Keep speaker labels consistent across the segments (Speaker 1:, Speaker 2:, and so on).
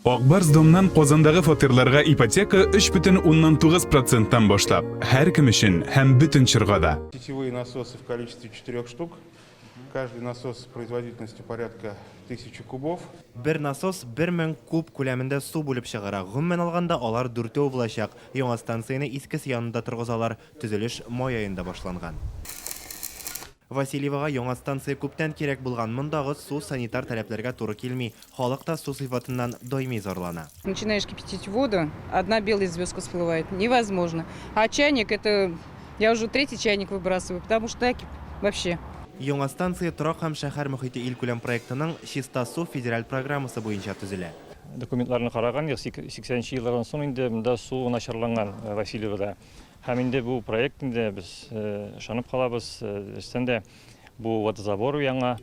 Speaker 1: Акбарс домнан Казандагы фатирларга ипотека 3,9%тан башлап, һәр кем өчен һәм бөтен чоргада.
Speaker 2: Сетевые насосы в количестве 4 штук. Каждый насос с производительностью порядка 1000 кубов.
Speaker 3: Бер насос 1000 куб күләмендә су булып чыгара. Гомумән алганда алар 4 булачак. Яңа станцияны искесе янында торгызалар. Төзелеш май аенда башланган. Васильевага яңа станция күптән кирәк булган. Мондагы су санитар таләпләргә туры килми. Халык та су сыйфатыннан даими зарлана.
Speaker 4: Начинаешь кипятить воду, одна белая звездка всплывает. Невозможно. А чайник, это я уже 3-й чайник выбрасываю, потому что вообще.
Speaker 3: Яңа станция торак һәм шәһәр мөхите илкүләм проектының Чиста су федераль программасы буенча төзелә.
Speaker 5: Документларны караган 80-нче еллардан соң инде монда су начарланган Васильевада. Һәм инде бу проект инде без ышанып калабыз. Өстен дә бу водозабор яңа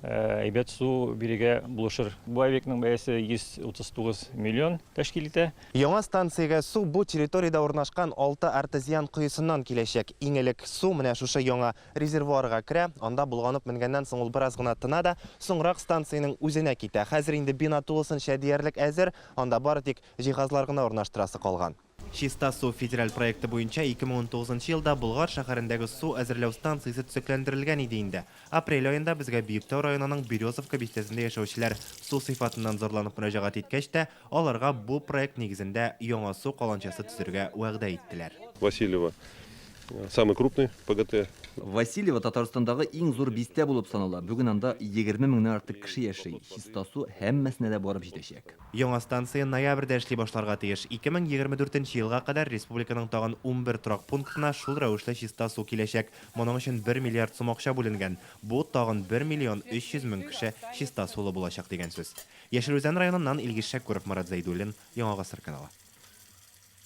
Speaker 5: әйбәт су бирегә булышыр. Бу объектның бәясе 139 миллион тәшкил итә.
Speaker 3: Яңа станциягә су бу территорияда урнашкан 6 артезиан коесыннан киләчәк. Иң элек су менә шушы яңа резервуарга керә. Анда булганып менгәннән соң ул бераз гына тына да, соңрак станциянең үзенә китә. Хәзер инде бина тулысынча диярлек әзер, анда бары тик җиһазлар гына урнаштырасы калган. Чиста су федераль проекты буенча 2019 елда Болгар шәһәрендәге су әзерләү станциясе төзекләндерелгән иде инде. Апрель аенда безгә Биектау районының Березовка бистәсендә яшәүчеләр су сыйфатыннан зарланып мөрәҗәгать иткәч тә, аларга бу проект нигезендә яңа су каланчасы төзергә вәгъдә иттеләр.
Speaker 6: Васильева самый крупный ПГТ.
Speaker 7: Васильева Татарстандагы иң зур бистә булып санала. Бүген анда 20 меңнән артык кеше яши. Чиста су һәммәсенә дә барып җитәчәк.
Speaker 3: Яңа станция ноябрьдә эшли башларга тиеш. 2024 елга кадәр республиканың тагын 11 торак пунктына шул рәвешле чиста су киләчәк. Моның өчен 1 миллиард сум акча бүленгән. Бу тагын 1 миллион 300 мең кеше чиста сулы булачак дигән сүз. Яшел Үзән районыннан Илгиз Шәкүров, Марат Зәйдуллин, Яңа Гасыр каналы.